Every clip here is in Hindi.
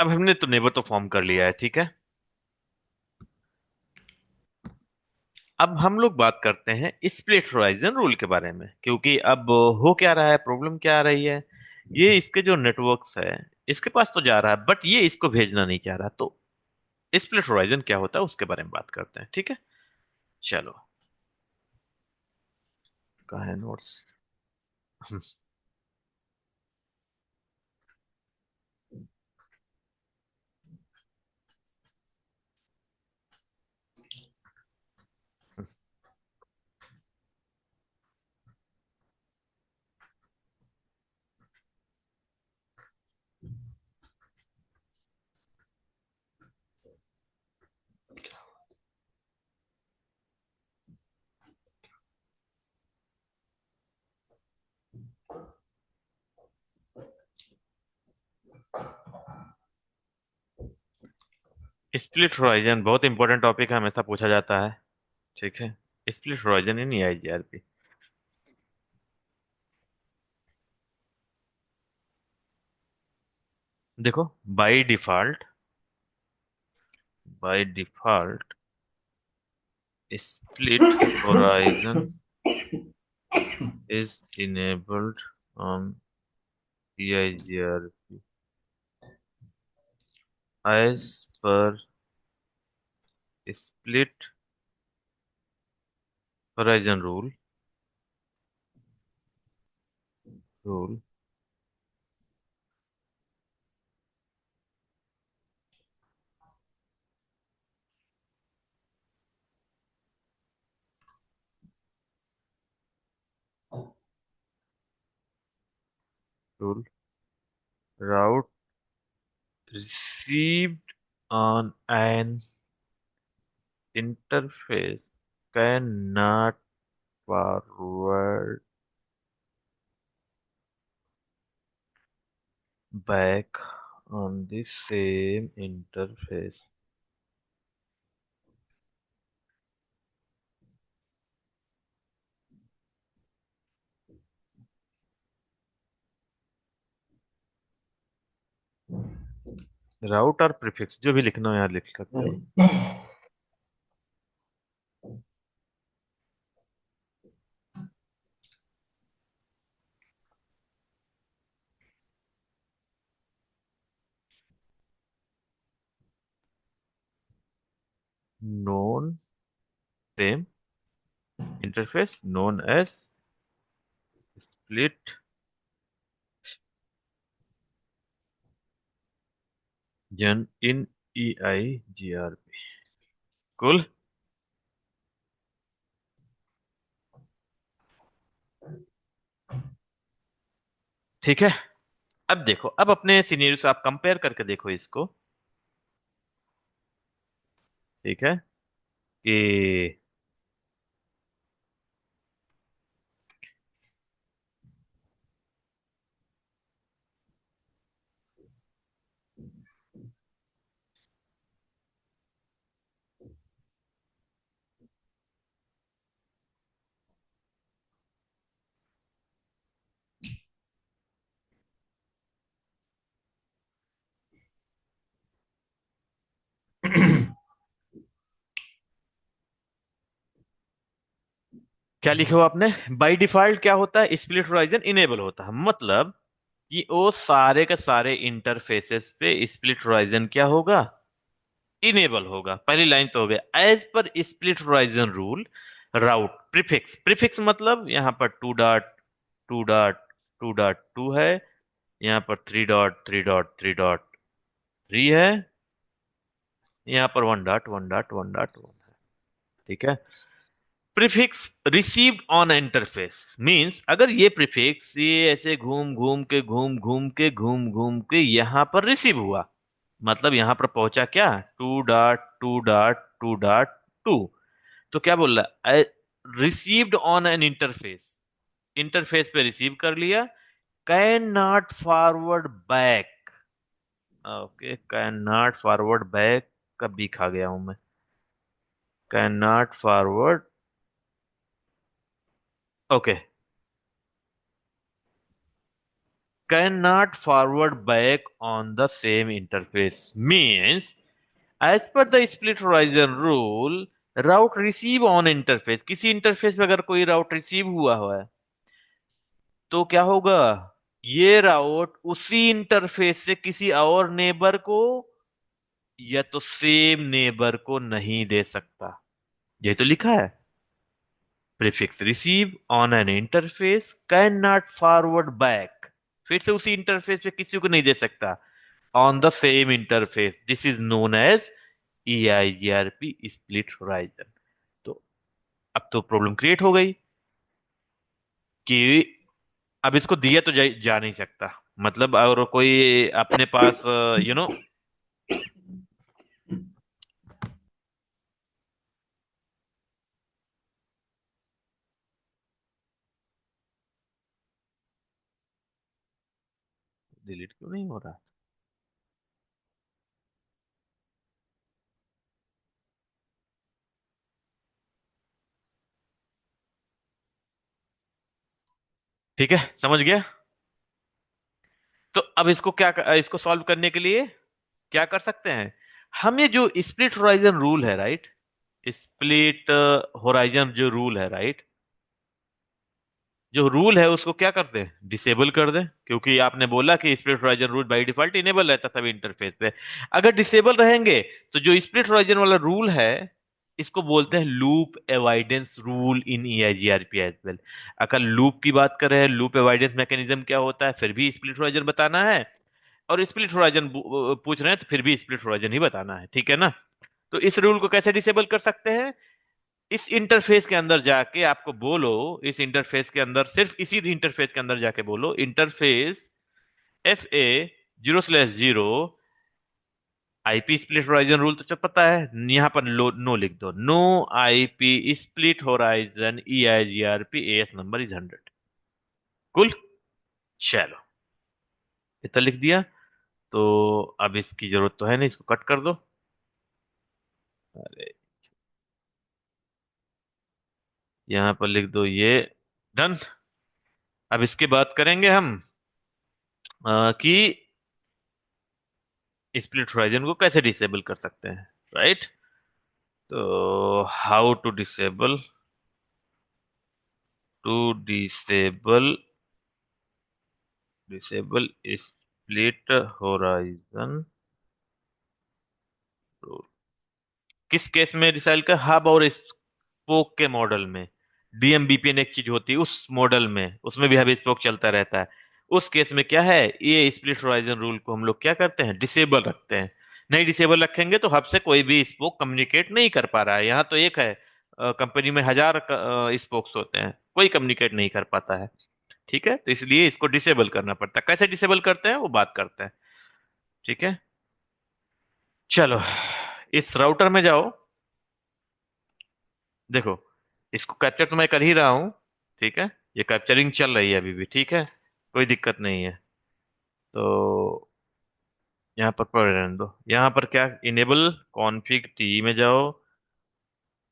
अब हमने तो नेबर तो फॉर्म कर लिया है, ठीक है। अब हम लोग बात करते हैं स्प्लिट होराइजन रूल के बारे में, क्योंकि अब हो क्या रहा है, प्रॉब्लम क्या आ रही है। ये इसके जो नेटवर्क्स है, इसके पास तो जा रहा है, बट ये इसको भेजना नहीं चाह रहा। तो स्प्लिट होराइजन क्या होता है उसके बारे में बात करते हैं, ठीक है। चलो, कहाँ है नोट्स? स्प्लिट होराइजन बहुत इंपॉर्टेंट टॉपिक है, हमेशा पूछा जाता है, ठीक है। स्प्लिट होराइजन इन ईआईजीआरपी। देखो, by default, by default split horizon is enabled on EIGRP as per split horizon rule rule route received on an interface cannot forward back on the same interface. राउट और प्रीफिक्स जो भी लिखना हो यहाँ लिख सकते हो। known same interface known as split gen in EIGRP। कुल, ठीक है। अब देखो, अब अपने सिनेरियो से आप कंपेयर करके देखो इसको, ठीक है, कि क्या लिखे हो आपने? बाय डिफॉल्ट क्या होता है, स्प्लिट होराइजन इनेबल होता है, मतलब कि वो सारे के सारे इंटरफेसेस पे स्प्लिट होराइजन क्या होगा, इनेबल होगा। पहली लाइन तो हो गया, as per split horizon rule route prefix. Prefix मतलब यहाँ पर two dot two dot two dot two है, यहाँ पर three dot three dot three dot three है, यहाँ पर one dot one dot one dot one है, ठीक है। Prefix received on interface means, अगर ये प्रीफिक्स ये ऐसे घूम घूम के घूम घूम के घूम घूम के यहाँ पर रिसीव हुआ, मतलब यहाँ पर पहुंचा क्या, to dot two dot two dot to. तो क्या बोल रहा है, received on an interface, interface पे रिसीव कर लिया, can not forward back. Okay, can not forward back, कब भी खा गया हूं मैं, can not forward, okay, cannot forward back on the same interface means as per the split horizon rule route receive on interface, किसी इंटरफेस पे अगर कोई राउट रिसीव हुआ है तो क्या होगा, ये राउट उसी इंटरफेस से किसी और नेबर को या तो सेम नेबर को नहीं दे सकता। ये तो लिखा है, prefix receive on an interface can not forward back, फिर से उसी इंटरफेस पे किसी को नहीं दे सकता on the same interface, this is known as EIGRP split horizon. तो अब तो प्रॉब्लम क्रिएट हो गई कि अब इसको दिया तो जा नहीं सकता, मतलब और कोई अपने पास यू नो डिलीट क्यों नहीं हो रहा। ठीक है, समझ गया। तो अब इसको इसको सॉल्व करने के लिए क्या कर सकते हैं, हम ये जो स्प्लिट होराइजन रूल है राइट, स्प्लिट होराइजन जो रूल है राइट, जो रूल है उसको क्या कर दे, डिसेबल कर दे, क्योंकि आपने बोला कि split horizon rule by default enable रहता सभी इंटरफेस पे। अगर डिसेबल रहेंगे तो जो स्प्लिट होराइजन वाला रूल है इसको बोलते हैं loop avoidance rule in EIGRP as well. अगर लूप की बात करें, लूप एवॉइडेंस मैकेनिज्म क्या होता है, फिर भी स्प्लिट होराइजन बताना है, और स्प्लिट होराइजन पूछ रहे हैं तो फिर भी स्प्लिट होराइजन ही बताना है, ठीक है ना। तो इस रूल को कैसे डिसेबल कर सकते हैं, इस इंटरफेस के अंदर जाके आपको बोलो, इस इंटरफेस के अंदर, सिर्फ इसी इंटरफेस के अंदर जाके बोलो interface FA 0/0 IP split horizon rule तो चल पता है, यहां पर नो लिख दो, no IP split horizon EIGRP AS number is 100। कुल, चलो इतना लिख दिया। तो अब इसकी जरूरत तो है नहीं, इसको कट कर दो। अरे यहां पर लिख दो ये, डन। अब इसके बात करेंगे हम कि स्प्लिट होराइजन को कैसे डिसेबल कर सकते हैं, राइट। तो how to disable split horizon rule, किस केस में डिसाइड कर, हब और स्पोक के मॉडल में, DMBPN एक चीज होती है उस मॉडल में, उसमें भी हब स्पोक चलता रहता है। उस केस में क्या है, ये स्प्लिट होराइजन रूल को हम लोग क्या करते हैं, डिसेबल रखते हैं। नहीं डिसेबल रखेंगे तो हब से कोई भी स्पोक कम्युनिकेट नहीं कर पा रहा है, यहाँ तो एक है, कंपनी में 1000 स्पोक्स होते हैं, कोई कम्युनिकेट नहीं कर पाता है। ठीक है, तो इसलिए इसको डिसेबल करना पड़ता है, कैसे डिसेबल करते हैं वो बात करते हैं। ठीक है, चलो इस राउटर में जाओ, देखो इसको कैप्चर तो मैं कर ही रहा हूं, ठीक है, ये कैप्चरिंग चल रही है अभी भी, ठीक है, कोई दिक्कत नहीं है। तो यहाँ पर पढ़ रहने दो, यहाँ पर क्या, इनेबल कॉन्फ़िग टी में जाओ,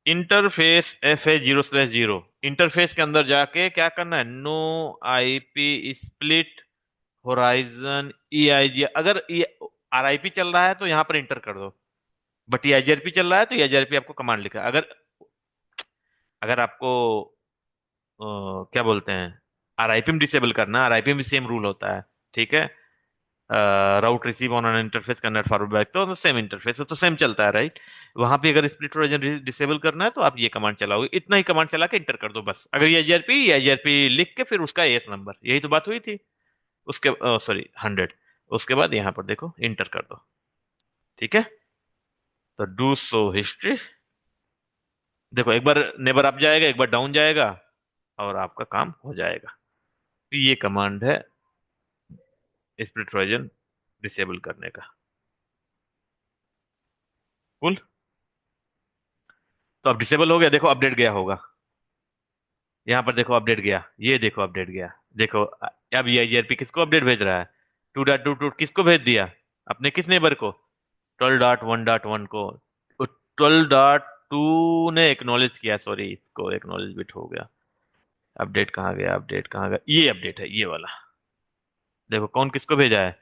इंटरफेस FA 0/0, इंटरफेस के अंदर जाके क्या करना है, no IP split horizon EIG, अगर RIP चल रहा है तो यहाँ पर इंटर कर दो, बट EIGRP चल रहा है तो EIGRP आपको कमांड लिखा है। अगर अगर आपको क्या बोलते हैं, RIP में डिसेबल करना, RIP में सेम रूल होता है, ठीक है, route receive on an interface convert forward back, तो सेम इंटरफेस है तो सेम चलता है राइट। वहां पे अगर स्प्लिट रीजन डिसेबल करना है तो आप ये कमांड चलाओगे, इतना ही कमांड चला के इंटर कर दो बस, अगर ये IGRP लिख के फिर उसका एस नंबर, यही तो बात हुई थी। उसके सॉरी 100, उसके बाद यहाँ पर देखो इंटर कर दो, ठीक है। तो डू सो हिस्ट्री, देखो एक बार नेबर अप जाएगा, एक बार डाउन जाएगा, और आपका काम हो जाएगा। तो ये कमांड है स्प्लिट रीजन डिसेबल करने का। कुल, तो अब डिसेबल हो गया, देखो अपडेट गया होगा, यहाँ पर देखो अपडेट गया, ये देखो अपडेट गया, देखो अब EIGRP किसको अपडेट भेज रहा है, 2.2.2 किसको भेज दिया, अपने किस नेबर को, 12.1.1 को। 12.2 ने एक्नॉलेज किया, सॉरी इसको एक्नॉलेज बिट हो गया। अपडेट कहाँ गया, अपडेट कहाँ गया, ये अपडेट है ये वाला, देखो कौन किसको भेजा है,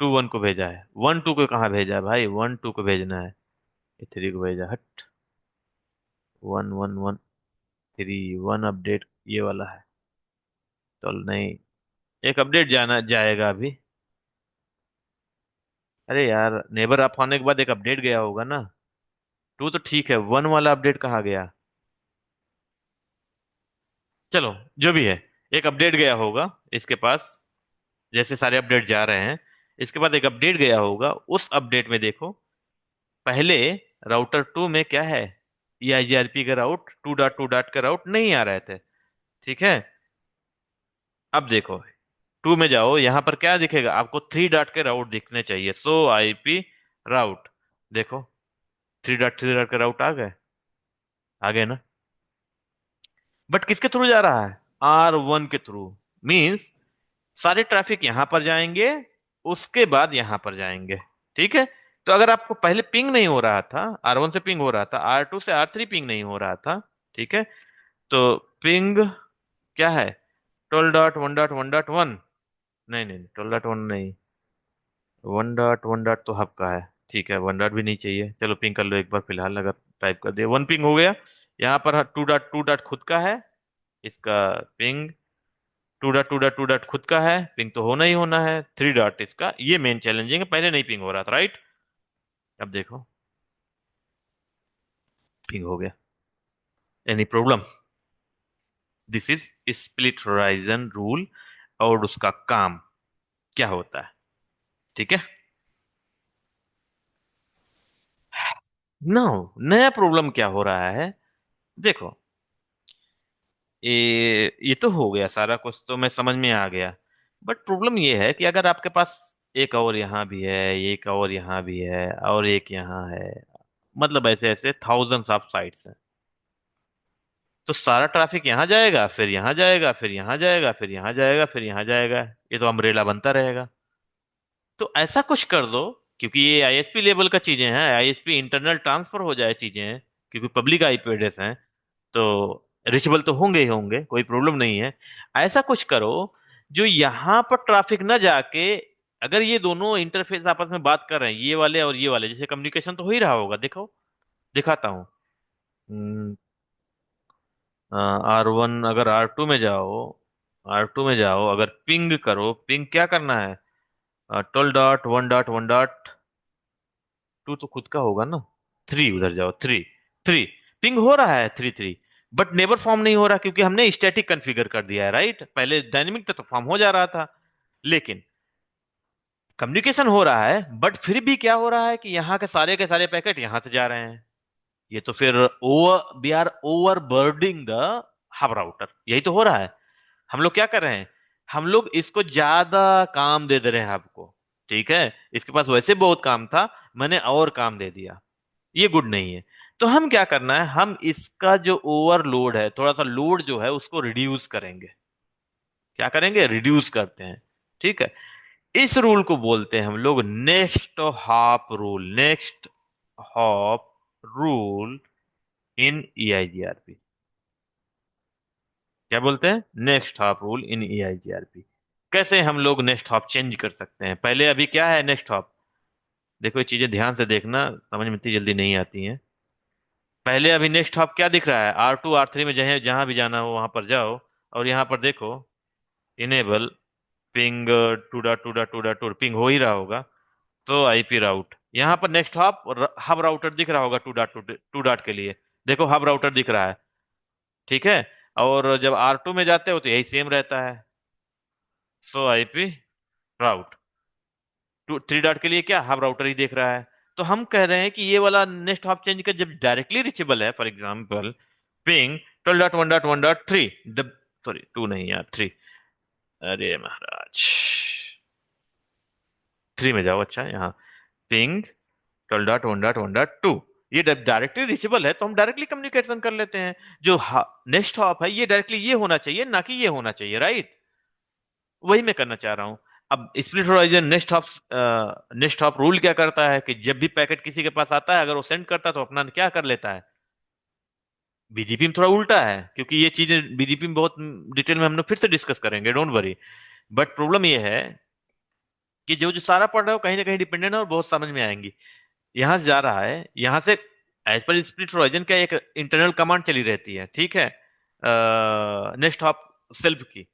2 1 को भेजा है, 1 2 को कहाँ भेजा है भाई, 1 2 को भेजना है, ये 3 को भेजा, हट। 1 1 1 3 1 अपडेट ये वाला है, चल नहीं, एक अपडेट जाना जाएगा अभी। अरे यार नेबर आप होने के बाद एक अपडेट गया होगा ना, 2 तो ठीक है, 1 वाला अपडेट कहाँ गया। चलो जो भी है, एक अपडेट गया होगा इसके पास, जैसे सारे अपडेट जा रहे हैं, इसके बाद एक अपडेट गया होगा, उस अपडेट में देखो पहले राउटर 2 में क्या है, EIGRP का राउट 2.2 का राउट नहीं आ रहे थे, ठीक है। अब देखो 2 में जाओ, यहां पर क्या दिखेगा आपको, 3 के राउट दिखने चाहिए, सो IP राउट, देखो 3.3 के राउट आ गए ना। बट किसके थ्रू जा रहा है, R1 के थ्रू, मींस सारे ट्रैफिक यहां पर जाएंगे, उसके बाद यहां पर जाएंगे, ठीक है। तो अगर आपको पहले पिंग नहीं हो रहा था, R1 से पिंग हो रहा था, R2 से R3 पिंग नहीं हो रहा था, ठीक है, तो पिंग क्या है, 12.1.1.1, नहीं नहीं 12.1 नहीं, 1.1 तो हब का है, ठीक है, 1 डॉट भी नहीं चाहिए, चलो पिंग कर लो एक बार फिलहाल, अगर टाइप कर दिया 1 पिंग हो गया। यहाँ पर 2.2 खुद का है, इसका पिंग 2.2 खुद का है, पिंग तो होना ही होना है, 3 इसका, ये मेन चैलेंजिंग है, पहले नहीं पिंग हो रहा था, राइट। अब देखो पिंग हो गया, any problem, this is split horizon rule, और उसका काम क्या होता है, ठीक है। नो, नया प्रॉब्लम क्या हो रहा है, देखो ये तो हो गया सारा कुछ, तो मैं समझ में आ गया, बट प्रॉब्लम ये है कि अगर आपके पास एक और यहाँ भी है, एक और यहाँ भी है, और एक यहाँ है, मतलब ऐसे ऐसे थाउजेंड्स ऑफ साइट्स हैं, तो सारा ट्रैफिक यहाँ जाएगा, फिर यहाँ जाएगा, फिर यहाँ जाएगा, फिर यहाँ जाएगा, फिर यहाँ जाएगा, ये तो अम्ब्रेला बनता रहेगा। तो ऐसा कुछ कर दो, क्योंकि ये ISP लेवल का चीजें हैं, ISP इंटरनल ट्रांसफर हो जाए चीजें हैं, क्योंकि पब्लिक IP एड्रेस हैं, तो रिचेबल तो होंगे ही होंगे, कोई प्रॉब्लम नहीं है। ऐसा कुछ करो जो यहाँ पर ट्रैफिक ना जाके, अगर ये दोनों इंटरफेस आपस में बात कर रहे हैं, ये वाले और ये वाले, जैसे कम्युनिकेशन तो हो ही रहा होगा, देखो दिखाता हूँ। R1 अगर R2 में जाओ, R2 में जाओ, अगर पिंग करो, पिंग क्या करना है, 12.1.1.2 तो खुद का होगा ना, 3 उधर जाओ, 3 3 पिंग हो रहा है, 3 3, बट नेबर फॉर्म नहीं हो रहा, क्योंकि हमने स्टैटिक कॉन्फ़िगर कर दिया है, राइट, पहले डायनेमिक तो फॉर्म हो जा रहा था, लेकिन कम्युनिकेशन हो रहा है, बट फिर भी क्या हो रहा है कि यहाँ के सारे पैकेट यहाँ से जा रहे हैं, ये तो फिर over we are overburdening the hub router, यही तो हो रहा है। हम लोग क्या कर रहे हैं, हम लोग इसको ज्यादा काम दे दे रहे हैं आपको, ठीक है, इसके पास वैसे बहुत काम था, मैंने और काम दे दिया, ये गुड नहीं है। तो हम क्या करना है, हम इसका जो ओवरलोड है, थोड़ा सा लोड जो है उसको रिड्यूस करेंगे, क्या करेंगे, रिड्यूस करते हैं, ठीक है। इस रूल को बोलते हैं हम लोग next hop rule, next hop rule in EIGRP, क्या बोलते हैं, next hop rule in EIGRP। कैसे हम लोग नेक्स्ट हॉप चेंज कर सकते हैं, पहले अभी क्या है नेक्स्ट हॉप, देखो ये चीजें ध्यान से देखना, समझ में इतनी जल्दी नहीं आती हैं। पहले अभी नेक्स्ट हॉप क्या दिख रहा है, R2 R3 में जहाँ जहां भी जाना हो वहां पर जाओ, और यहाँ पर देखो इनेबल पिंग 2.2.2.2 पिंग हो ही रहा होगा, तो IP राउट, यहाँ पर नेक्स्ट हॉप हब राउटर दिख रहा होगा 2.2 के लिए, देखो हब राउटर दिख रहा है, ठीक है। और जब R2 में जाते हो तो यही सेम रहता है, सो IP राउट, 3 के लिए क्या हब राउटर ही देख रहा है। तो हम कह रहे हैं कि ये वाला नेक्स्ट हॉप चेंज का जब डायरेक्टली रीचेबल है, फॉर एग्जांपल पिंग 12.1.1.3, सॉरी 2 नहीं यार 3, अरे महाराज 3 में जाओ, अच्छा यहाँ पिंग 12.1.1.2, ये डायरेक्टली रीचेबल है, तो हम डायरेक्टली कम्युनिकेशन कर लेते हैं। जो नेक्स्ट हॉप है, ये डायरेक्टली ये होना चाहिए, ना कि ये होना चाहिए, राइट, वही मैं करना चाह रहा हूँ। अब split horizon next hop rule क्या करता है कि जब भी पैकेट किसी के पास आता है, अगर वो सेंड करता है तो अपना क्या कर लेता है, BGP में थोड़ा उल्टा है, क्योंकि ये चीजें BGP में बहुत डिटेल में हम लोग फिर से डिस्कस करेंगे, डोंट वरी। बट प्रॉब्लम ये है कि जो जो सारा पढ़ रहे हो कहीं ना कहीं डिपेंडेंट है और बहुत समझ में आएंगी। यहां से जा रहा है, यहां से एज पर स्प्लिट होराइजन का एक इंटरनल कमांड चली रहती है, ठीक है, नेक्स्ट हॉप सेल्फ की।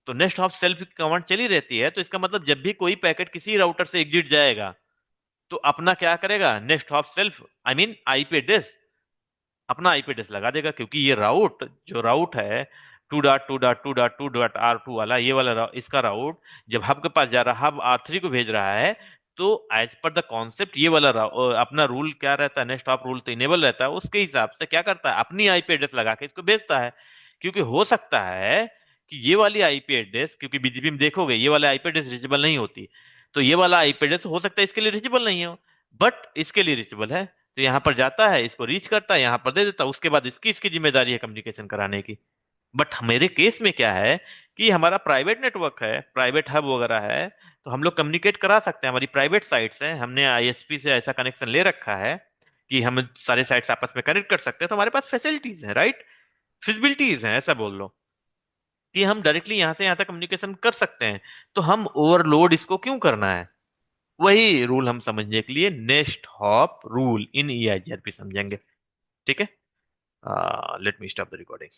तो नेक्स्ट हॉप सेल्फ की कमांड चली रहती है, तो इसका मतलब जब भी कोई पैकेट किसी राउटर से एग्जिट जाएगा तो अपना क्या करेगा, next hop self, I mean IP address, अपना आईपी एड्रेस लगा देगा, क्योंकि ये राउट जो राउट है 2.2.2.2.R2 वाला, ये वाला इसका राउट जब हब के पास जा रहा है, हब R3 को भेज रहा है, तो एज पर द कॉन्सेप्ट ये वाला अपना रूल क्या रहता है, नेक्स्ट हॉप रूल तो इनेबल रहता है, उसके हिसाब से क्या करता है, अपनी आईपी एड्रेस लगा के इसको भेजता है। क्योंकि हो सकता है कि ये वाली आईपी एड्रेस, क्योंकि बीजीपी में देखोगे ये वाला आईपी एड्रेस रीचेबल नहीं होती, तो ये वाला आईपी एड्रेस हो सकता है इसके लिए रीचेबल नहीं हो, बट इसके लिए रीचेबल है, तो यहाँ पर जाता है, इसको रीच करता है, यहाँ पर दे देता है, उसके बाद इसकी इसकी जिम्मेदारी है कम्युनिकेशन कराने की। बट मेरे केस में क्या है कि हमारा प्राइवेट नेटवर्क है, प्राइवेट हब वगैरह है, तो हम लोग कम्युनिकेट करा सकते हैं, हमारी प्राइवेट साइट्स हैं, हमने आईएसपी से ऐसा कनेक्शन ले रखा है कि हम सारे साइट्स आपस में कनेक्ट कर सकते हैं, तो हमारे पास फैसिलिटीज हैं, राइट, फिजिबिलिटीज हैं, ऐसा बोल लो कि हम डायरेक्टली यहाँ से यहाँ तक कम्युनिकेशन कर सकते हैं। तो हम ओवरलोड इसको क्यों करना है, वही रूल हम समझने के लिए nest hop rule in EIGRP समझेंगे। ठीक है, let me stop the recording.